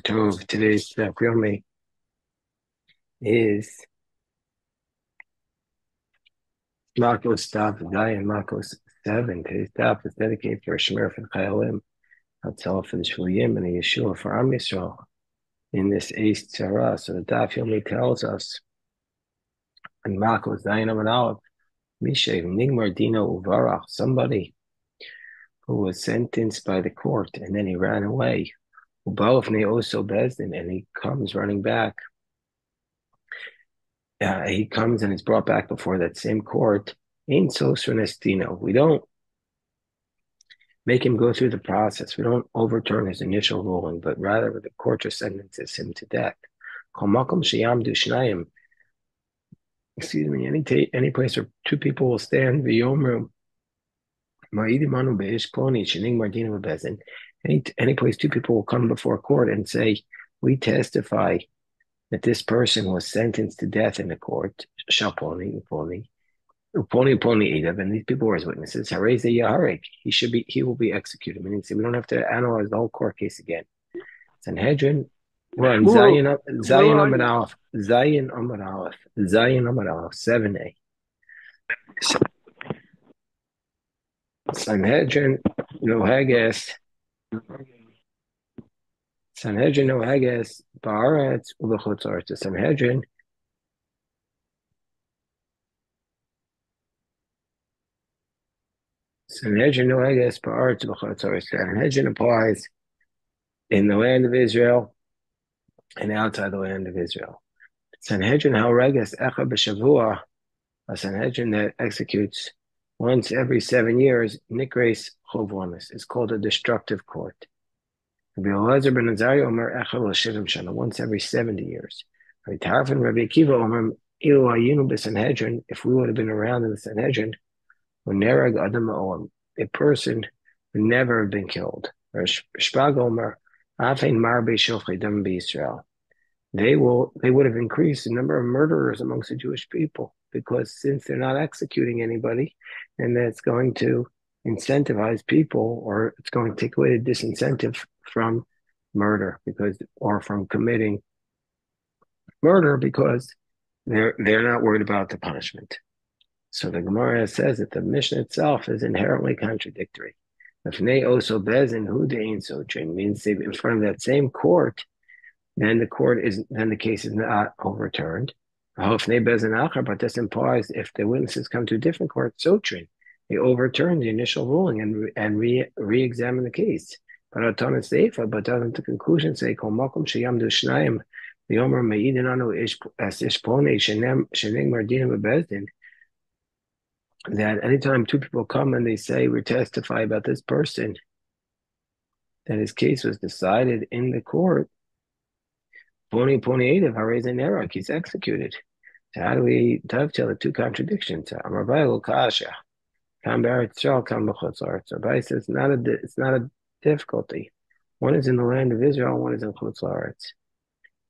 Tov. Today's Yomi is Makkos stop Zion Makkos 7. Today's stop is dedicated for a Shemir for the Chayalim, Hatzalah for the Shuliyim, and a Yeshua for Am Yisrael in this East Tzara. So the Daf Yomi tells us in Makkos Zion Amad Aleph, Mishav Nigmar Dino Uvarach, somebody who was sentenced by the court and then he ran away. Ubalofne also Bezdin, and he comes running back. He comes and is brought back before that same court. In Sosrenestino, we don't make him go through the process. We don't overturn his initial ruling, but rather the court just sentences him to death. Excuse me, any place where two people will stand, any place two people will come before court and say, we testify that this person was sentenced to death in the court, and these people were his witnesses. He will be executed. Meaning, we don't have to analyze the whole court case again. Sanhedrin, we're on Well, Zion where are Amud you? Aleph, Zion Amud Aleph, 7a. Sanhedrin, no Haggis, Sanhedrin, no Haggis, Ba'aretz, U'B'Chutzar. The Sanhedrin, no Haggis, Ba'aretz, U'B'Chutzar. Sanhedrin applies in the land of Israel and outside the land of Israel. Sanhedrin Ha'Reges Echa B'Shavua, a Sanhedrin that executes once every 7 years, Nikres Chovanis, is called a destructive court. Rabbi Elazar ben Azariah Omer Echa L'Shivim Shana, once every 70 years. Rabbi Tarfon Rabbi Akiva Omer Ilu Ayinu B'Sanhedrin, if we would have been around in the Sanhedrin, Nerag Adam Olam, a person would never have been killed. Shpag Omer Afein Mar B'Shofchei Dam B'Yisrael, they would have increased the number of murderers amongst the Jewish people, because since they're not executing anybody, and that's going to incentivize people, or it's going to take away the disincentive from murder, or from committing murder, because they're not worried about the punishment. So the Gemara says that the Mishnah itself is inherently contradictory. If they also bezin who dein so means they in front of that same court, then the case is not overturned. But this implies if the witnesses come to a different court, sotrin, they overturn the initial ruling and re-examine the case. But doesn't the conclusion say kol makom sheyamdu shnayim v'yomer me'idin anu as ishpone shening mardinim bebezdin, that anytime two people come and they say we testify about this person, that his case was decided in the court, he's executed. So how do we dovetail the two contradictions? Rabbi says it's not a difficulty. One is in the land of Israel, one is in Chutz La'aretz.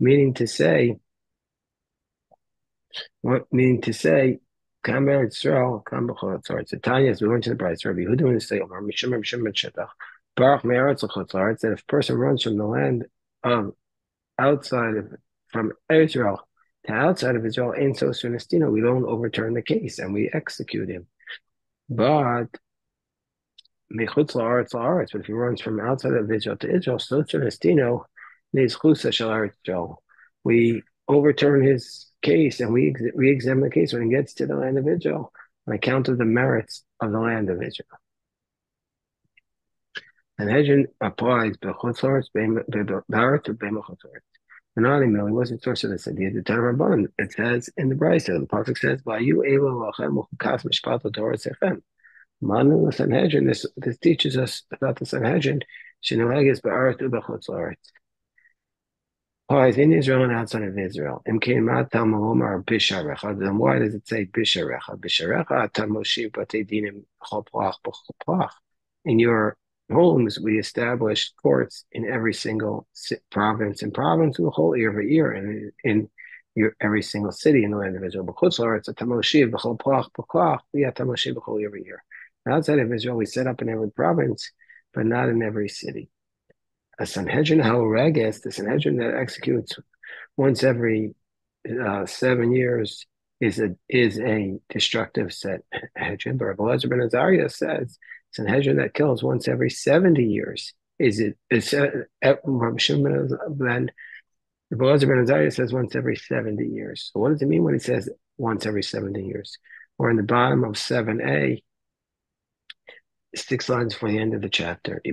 Meaning to say, Kam Be'eretz Yisrael, Kam B'chutz La'aretz. The Tanya, we went to the Bryce, Rabbi Yehuda to say, Omar Mishum Mishum Shetach, Baruch Me'eretz L'chutz La'aretz, that if a person runs from the land of outside of from Israel to outside of Israel in Sosunestina, we don't overturn the case and we execute him. But Mechutz La'aretz La'aretz, but if he runs from outside of Israel to Israel, Sosunestino needs Chusa Shel Eretz Israel. We overturn his case and we re-examine the case when he gets to the land of Israel on account of the merits of the land of Israel. And Hedron applies Bechutz La'aretz, B'Aretz, B'Mechutz La'aretz. And not only what's the source of this idea? The Tanna Rabbanan, it says in the Brisa, the Pasuk says, "By you able lachem uchukas mishpat Torah sechem." Manu the Sanhedrin. This teaches us about the Sanhedrin. Shenohages ba'aretz ubechutz la'aretz. Applies in Israel and outside of Israel. Imkein matal malomar bisharecha. Then why does it say bisharecha? Bisharecha atam moshiv batei dinim chol plach b'chol plach. In your homes, we establish courts in every single province and province, the whole year over year, and in every single city in the land of Israel. It's a tamoshiv b'chol plach b'klach. We have tamoshiv b'chol year over year. Outside of Israel, we set up in every province, but not in every city. a Sanhedrin Ha'oreges, the Sanhedrin that executes once every 7 years, is a destructive Sanhedrin. But Rabbi Elazar ben Azariah says Sanhedrin that kills once every 70 years is Rabbi Shimon ben Rabbi Elazar ben Azariah says once every 70 years. So what does it mean when he says once every 70 years? Or in the bottom of 7a, 6 lines before the end of the chapter. The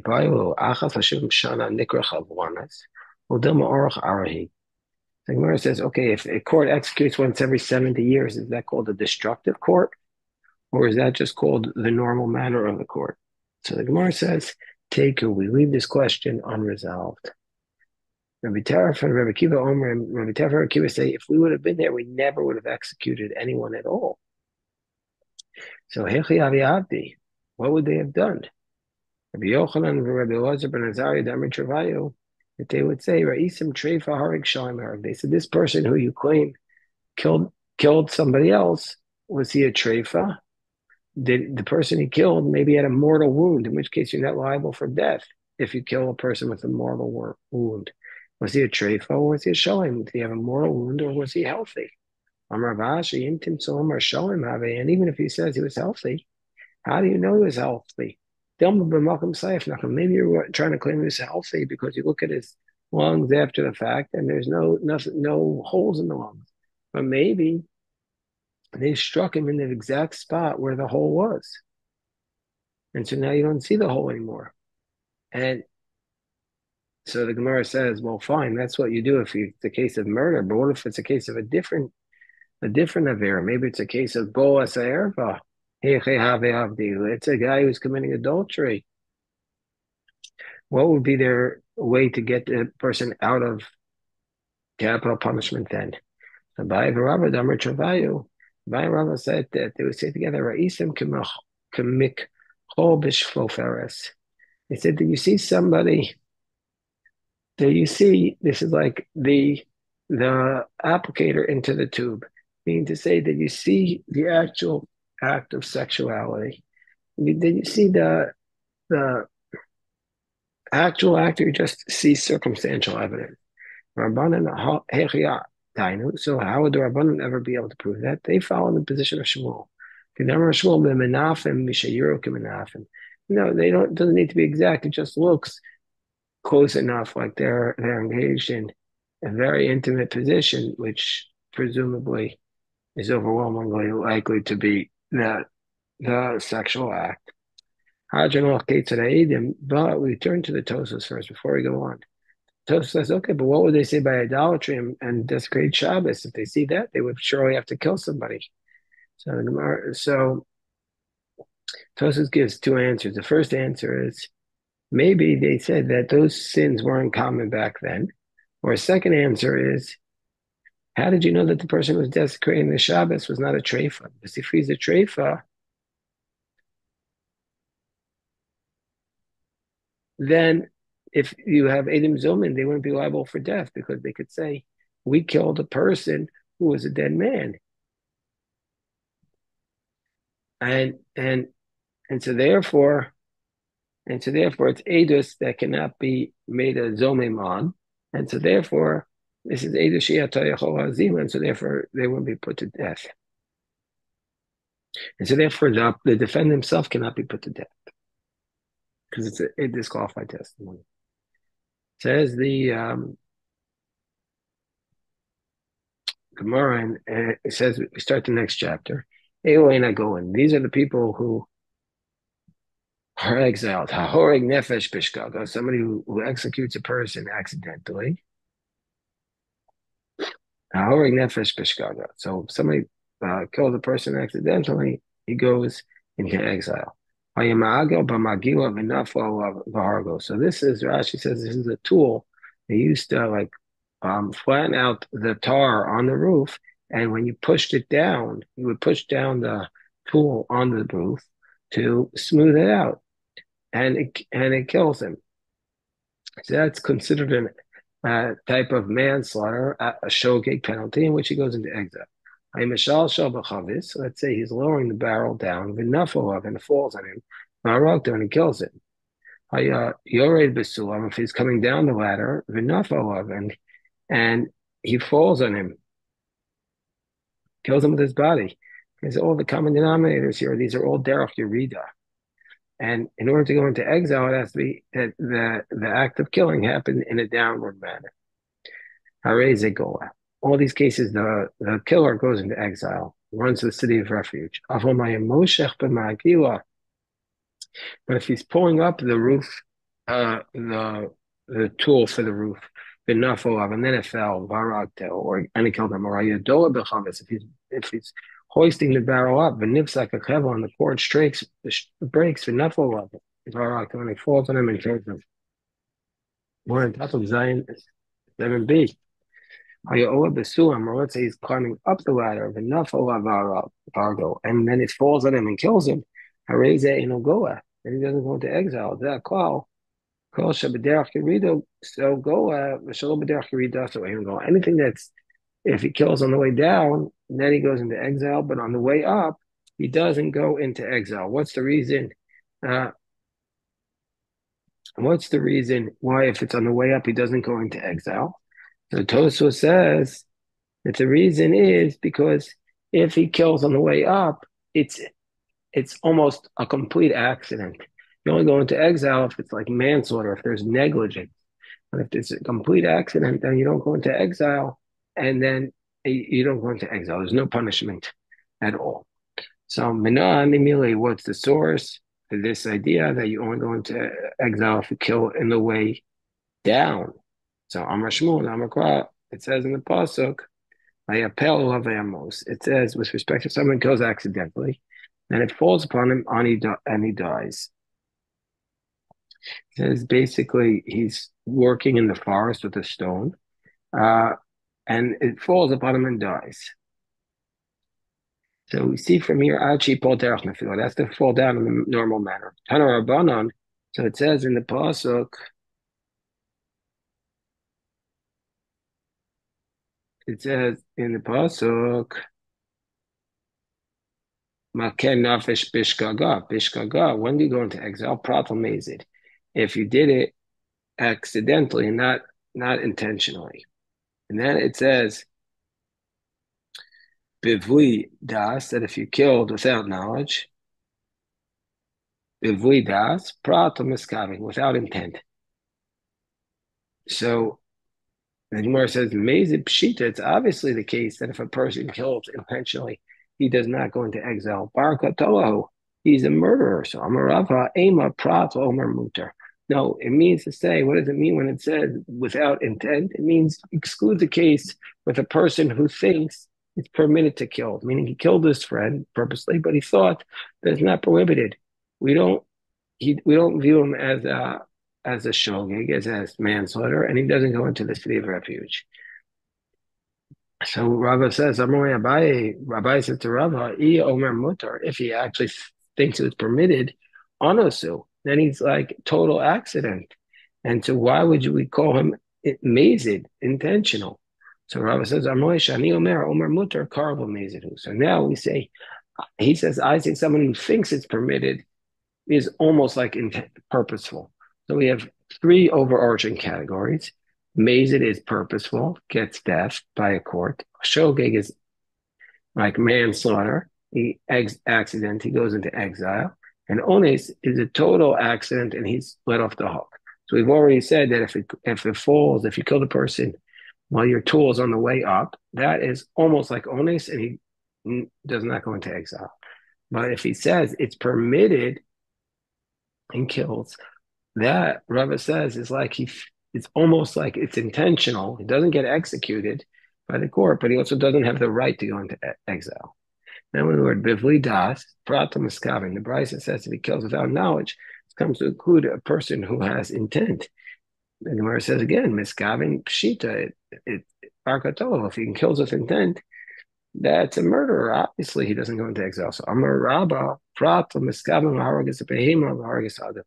Gemara says, okay, if a court executes once every 70 years, is that called a destructive court? Or is that just called the normal manner of the court? So the Gemara says, we leave this question unresolved. Rabbi Taraf and Rabbi Kiva Omer and Rabbi Taraf and Rabbi Kiva say, if we would have been there, we never would have executed anyone at all. So, Hechi Avi Abdi, what would they have done? Rabbi Yochanan and Rabbi Elazar ben Azariah, Damar Travayu, that they would say, Ra'isim Treifa Harig Shalim Harig. They said, this person who you claim killed somebody else, was he a Treifa? The person he killed maybe had a mortal wound, in which case you're not liable for death if you kill a person with a mortal wound. Was he a Treifa or was he a Shalim? Did he have a mortal wound or was he healthy? And even if he says he was healthy, how do you know he was healthy? Maybe you're trying to claim he was healthy because you look at his lungs after the fact and there's no holes in the lungs. But maybe they struck him in the exact spot where the hole was. And so now you don't see the hole anymore. And so the Gemara says, well, fine, that's what you do if it's a case of murder. But what if it's a case of a different Avera? Maybe it's a case of Boas Erva. It's a guy who's committing adultery. What would be their way to get the person out of capital punishment then? So by Rava Damar Travayu, by Rava said that they would say together, Ra'isim Kamik Chol Bishfoferes. They said that you see somebody, that you see, this is like the applicator into the tube, meaning to say that you see the actual act of sexuality. Then you see the actual act, or you just see circumstantial evidence. Rabbanan Tainu. So how would the Rabbanan ever be able to prove that? They follow the position of Shmuel. No, they don't. It doesn't need to be exact. It just looks close enough, like they're engaged in a very intimate position, which presumably is overwhelmingly likely to be the sexual act. But we turn to the Tosas first before we go on. Tosfos says, okay, but what would they say by idolatry and desecrate Shabbos? If they see that, they would surely have to kill somebody. So Tosfos gives two answers. The first answer is maybe they said that those sins weren't common back then. Or a second answer is, how did you know that the person who was desecrating the Shabbos was not a treifa? Because if he's a treifa, then if you have Edim Zomin, they wouldn't be liable for death because they could say, we killed a person who was a dead man. And so therefore it's Edus that cannot be made a Zomim on. And so therefore, this is Edus Shiatoyachol Hazim, and so therefore they wouldn't be put to death. And so therefore the defendant himself cannot be put to death because it's a disqualified testimony. Says the Gemara, and it says we start the next chapter. These are the people who are exiled. Hahorig nefesh bishgaga, somebody who executes a person accidentally. Hahorig nefesh bishgaga. So if somebody kills a person accidentally, he goes into exile. So this is, Rashi says, this is a tool they used to flatten out the tar on the roof, and when you pushed it down, you would push down the tool on the roof to smooth it out, and it kills him. So that's considered a type of manslaughter, a shogeg penalty, in which he goes into exile. So let's say he's lowering the barrel down, and it falls on him, and he kills him. Yored Basulam, if he's coming down the ladder, Vinafalav, and he falls on him, kills him with his body. Because all the common denominators here, these are all derech yerida. And in order to go into exile, it has to be that the act of killing happened in a downward manner. All these cases, the killer goes into exile, runs to the city of refuge. But if he's pulling up the roof, the tool for the roof, and then it fell, or and he killed him, or if he's hoisting the barrel up, and the cord breaks, when he falls on him and kills him. We're on top of Zion 7b. Or let's say he's climbing up the ladder, and then it falls on him and kills him. Hareze inogoa, and he doesn't go into exile. That call, shabederach yerido, so goa, v'shalom bederach yerida, so he go. Anything that's if he kills on the way down, then he goes into exile. But on the way up, he doesn't go into exile. What's the reason? What's the reason why, if it's on the way up, he doesn't go into exile? So Tosfos says that the reason is because if he kills on the way up, it's almost a complete accident. You only go into exile if it's like manslaughter, if there's negligence. But if it's a complete accident, then you don't go into exile, and then you don't go into exile. There's no punishment at all. So Mina Nimili, what's the source for this idea that you only go into exile if you kill in the way down? So Amar Shmuel, Amar Kra, it says in the pasuk, it says with respect to someone kills accidentally, and it falls upon him and he dies. It says basically he's working in the forest with a stone, and it falls upon him and dies. So we see from here, Achi Pol Derech Nefila, that's to fall down in the normal manner. Tana Rabbanon, so it says in the pasuk, Maken Nafesh Bishkaga. When do you go into exile? Pratamazid. If you did it accidentally, not intentionally. And then it says, Bivui Das, that if you killed without knowledge, Bivui Das, Pratam without intent. So the Gemara says, Mezid Pshita, it's obviously the case that if a person kills intentionally, he does not go into exile. Barakatolahu, he's a murderer. So Amarava, Ema, Prat, Omer Muter. No, it means to say, what does it mean when it says without intent? It means exclude the case with a person who thinks it's permitted to kill, meaning he killed his friend purposely, but he thought that it's not prohibited. We don't view him as a shogeg, as manslaughter, and he doesn't go into the city of refuge. So Rava says, Rabbi says to Rava, Omer Mutar, if he actually thinks it's permitted, Anosu, then he's like total accident. And so why would we call him mazid, intentional? So Rava says, Shani Omer Mutar, Karva mazid. So now we say, he says, I say someone who thinks it's permitted is almost like purposeful. So we have three overarching categories. Mazid is purposeful, gets death by a court. Shogeg is like manslaughter. He accident, he goes into exile. And ones is a total accident and he's let off the hook. So we've already said that if it falls, if you kill the person while your tool is on the way up, that is almost like ones and he does not go into exile. But if he says it's permitted and kills, that Rava says is like it's almost like it's intentional. He doesn't get executed by the court, but he also doesn't have the right to go into exile. Then when the word bivli das, prata miskavin, the Brisa says if he kills without knowledge, it comes to include a person who has intent. And where it says again, miskavin pshita, if he kills with intent, that's a murderer. Obviously, he doesn't go into exile. So Amar Rabba, prata miskavin haragas behema haragas adam.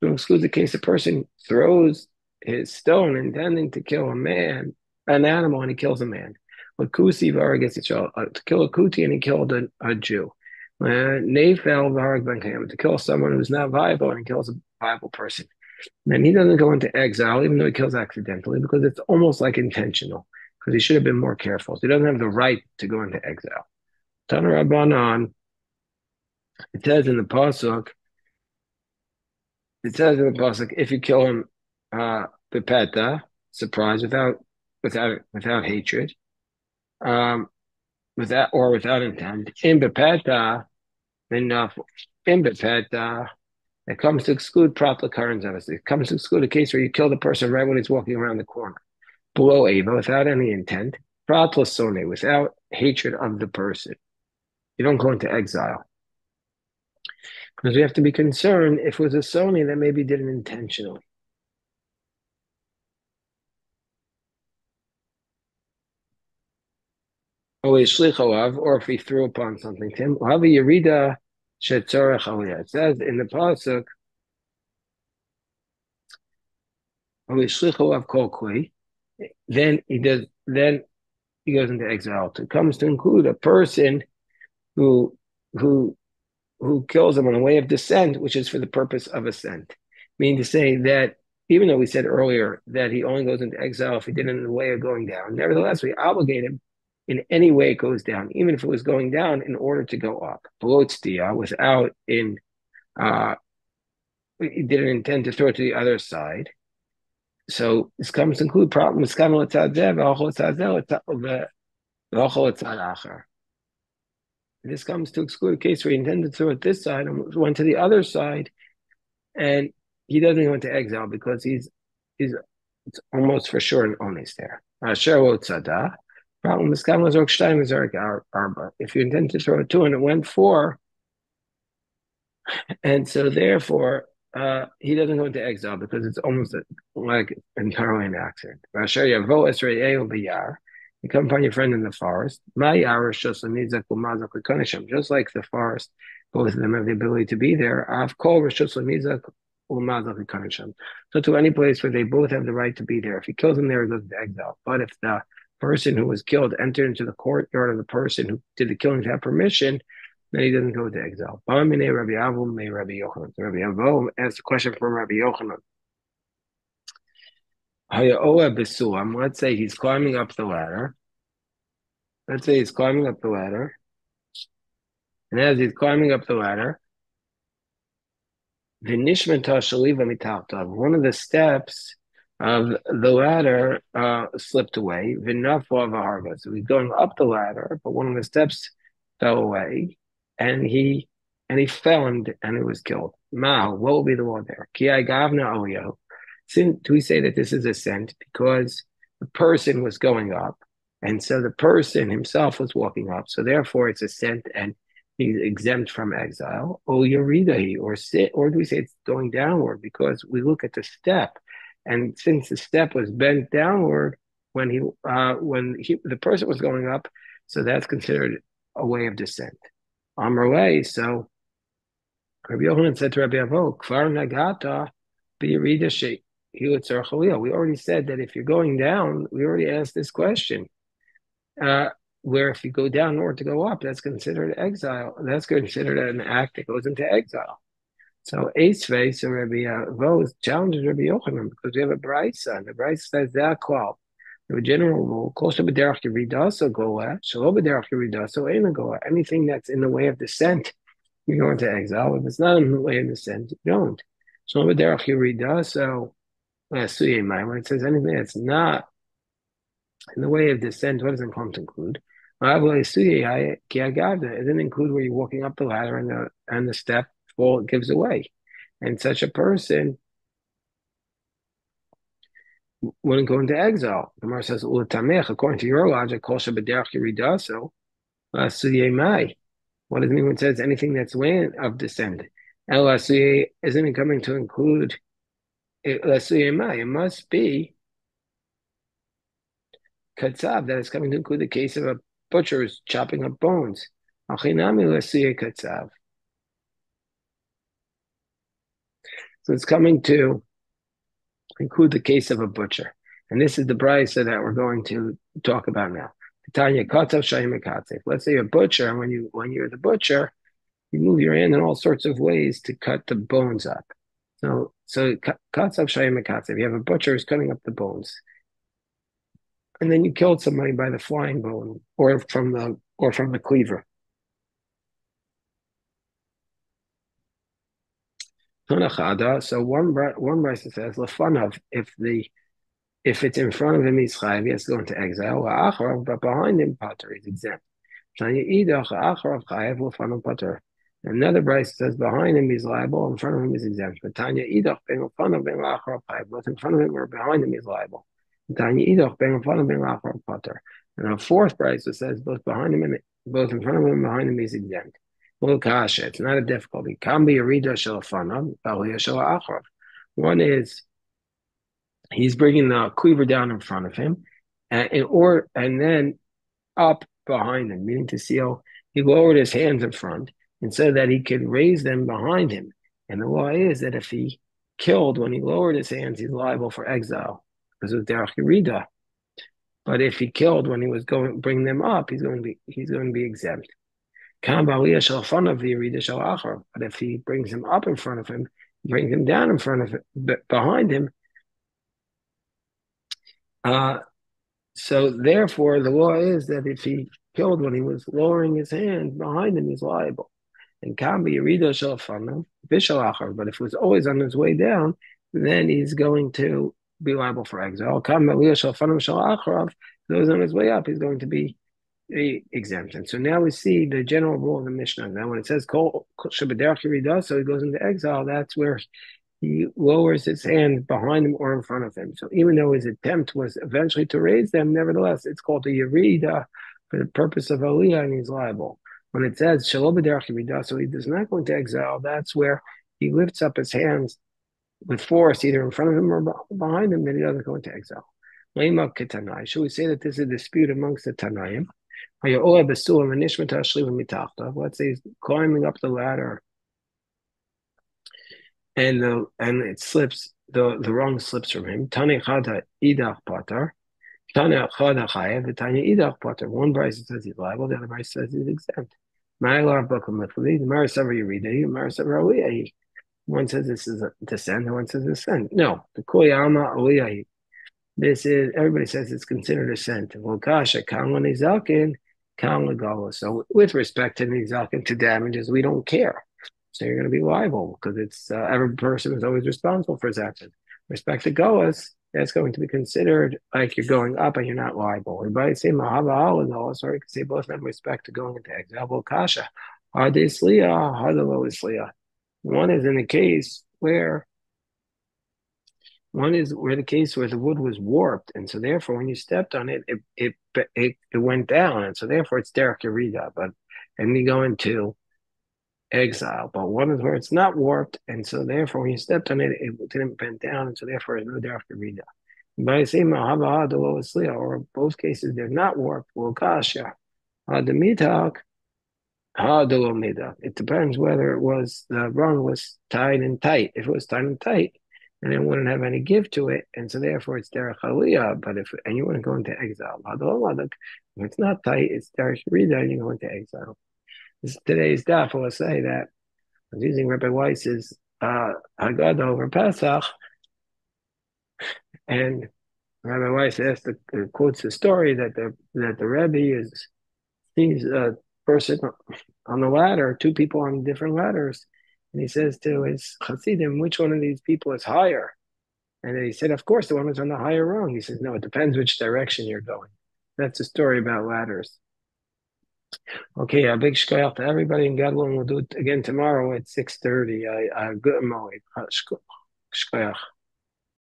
To exclude the case, a person throws his stone intending to kill a man, an animal, and he kills a man. But Kusi gets to kill a Kuti and he killed a Jew. Nefel to kill someone who's not viable and he kills a viable person. Then he doesn't go into exile, even though he kills accidentally, because it's almost like intentional, because he should have been more careful. So he doesn't have the right to go into exile. Tana Rabbanan, it says in the Pasuk, if you kill him, bepeta, surprise, without hatred, um, without intent, in bepeta, enough, in bepeta, it comes to exclude prat occurrence, obviously. It comes to exclude a case where you kill the person right when he's walking around the corner. Below Ava, without any intent. Prat lasone, without hatred of the person. You don't go into exile. Because we have to be concerned if it was a Sony that maybe did it intentionally. Or if he threw upon something to him. It says in the Pasuk, then he goes into exile. It comes to include a person who who who kills him on the way of descent, which is for the purpose of ascent. Meaning to say that even though we said earlier that he only goes into exile if he did it in the way of going down, nevertheless, we obligate him in any way it goes down, even if it was going down in order to go up. Below without he didn't intend to throw it to the other side. So this comes to include problems. This comes to exclude a case where he intended to throw it this side and went to the other side, and he doesn't go into exile because he's it's almost for sure an onis there. Problem is, if you intend to throw a two and it went four, and so therefore he doesn't go into exile because it's almost like entirely an accident. You come find your friend in the forest. Just like the forest, both of them have the ability to be there. So to any place where they both have the right to be there. If he kills them there, he goes into exile. But if the person who was killed entered into the courtyard of the person who did the killing to have permission, then he doesn't go into exile. Rabbi Avo asked a question from Rabbi Yochanan. Let's say he's climbing up the ladder. And as he's climbing up the ladder, one of the steps of the ladder slipped away. So he's going up the ladder, but one of the steps fell away, and he fell and he was killed. What will be the law there? Since we say that this is ascent because the person was going up, and so the person himself was walking up, so therefore it's ascent and he's exempt from exile. Or Yoridahi, or sit, or do we say it's going downward because we look at the step, and since the step was bent downward when the person was going up, so that's considered a way of descent. Amrway, so Rabbi Yochanan said to Rabbi Avo, Kvar Nagata, B'Yerida She. We already said that if you're going down, we already asked this question. Where if you go down in order to go up, that's considered exile. That's considered an act that goes into exile. So Esvei, so Rabbi Avo challenges Rabbi Yochanan because we have a brisa, and the brisa says that call. The general rule, kol shebederach yeridaso goa, shelo bederach yeridaso eina goa. Anything that's in the way of descent, you go into exile. If it's not in the way of descent, you don't. Shelo bederach yeridaso suyemai. When it says anything that's not in the way of descent, what does it come to include? It doesn't include where you're walking up the ladder and the step fall gives away. And such a person wouldn't go into exile. The Gemara says, according to your logic, what does it mean when it says anything that's way of descent? Isn't it coming to include it must be katzav, that is coming to include the case of a butcher who's chopping up bones. So it's coming to include the case of a butcher. And this is the brisa that we're going to talk about now. Let's say you're a butcher, and when you're the butcher, you move your hand in all sorts of ways to cut the bones up. So So katsav shayim katsav. You have a butcher who's cutting up the bones, and then you killed somebody by the flying bone or from the cleaver. So one brisa says lefanav if it's in front of him he's chayav, he has to go into exile. But behind him pater is exempt. Tanya idach acharav chayav lefanav pater. Another brisa says behind him he's liable, in front of him he's exempt. But Tanya idach ben lefanav ben acharav chayav, both in front of him or behind him he's liable. Tanya idach ben lefanav ben acharav pater. And a fourth brisa says both in front of him and behind him he's exempt. Well, kasha, it's not a difficulty. Can be a rida shel fanav, aliyah shel acharav. One is he's bringing the cleaver down in front of him, and then up behind him, meaning to seal. He lowered his hands in front, and so that he could raise them behind him. And the law is that if he killed when he lowered his hands, he's liable for exile because it was derech yerida. But if he killed when he was going bring them up, he's going to be exempt. But if he brings him up in front of him, brings him down in front of him, behind him, so therefore the law is that if he killed when he was lowering his hand behind him, he's liable. And can be Yerida shel fanav v'shel achar, but if it was always on his way down, then he's going to be liable for exile. Can be shel fanav shel acharav, if it was on his way up, he's going to be exempt. And so now we see the general rule of the Mishnah. Now when it says kol shebederach yerida, so he goes into exile, that's where he lowers his hand behind him or in front of him. So even though his attempt was eventually to raise them, nevertheless, it's called a yerida for the purpose of aliyah, and he's liable. When it says shalom b'derech yerida, so he does not go into exile, that's where he lifts up his hands with force, either in front of him or behind him, then he doesn't go into exile. Should we say that this is a dispute amongst the Tanaim? Let's say he's climbing up the ladder and it slips, the rung slips from him. Tane chada idach pater, Tane chada chayev, the Tanya idach pater. One brisa says he's liable, the other brisa says he's exempt. Ma'alav bakum lefuli, the Marasavar Yerida, Marasavar Aliyah. One says this is a descent, and one says ascent. No, the Koyama Aliyah. This is, everybody says it's considered ascent. Well, kasha kan l'nizalkin, kan l'gala. So with respect to nizalkin, to damages, we don't care. So you're going to be liable because it's every person is always responsible for his action. Respect to goas, that's going to be considered like you're going up and you're not liable. Everybody say mahava and goas, or you can say both of them respect to going into exile. Well, kasha, hard isliya, hard isliya. One is in a case where the case where the wood was warped, and so therefore when you stepped on it, it went down, and so therefore it's derech yerida, and you go into exile. But one is where it's not warped, and so therefore when you stepped on it, it didn't bend down, and so therefore it's no derech yerida. By saying or both cases they're not warped, well kasha, the it depends whether the rung was tied and tight. If it was tight and tight, and it wouldn't have any give to it, and so therefore it's derech aliyah. But and you wouldn't go into exile. If it's not tight, it's derech rida, and you go into exile. Today's daf will say that I was using Rabbi Weiss's Haggadah over Pesach, and Rabbi Weiss quotes the story that the Rebbe sees a person on the ladder, two people on different ladders, and he says to his Hasidim, which one of these people is higher? And he said, of course, the one who's on the higher rung. He says, no, it depends which direction you're going. That's a story about ladders. Okay, a big shkoyach to everybody in Gadlon. We'll do it again tomorrow at 6:30. Good morning. Shkoyach.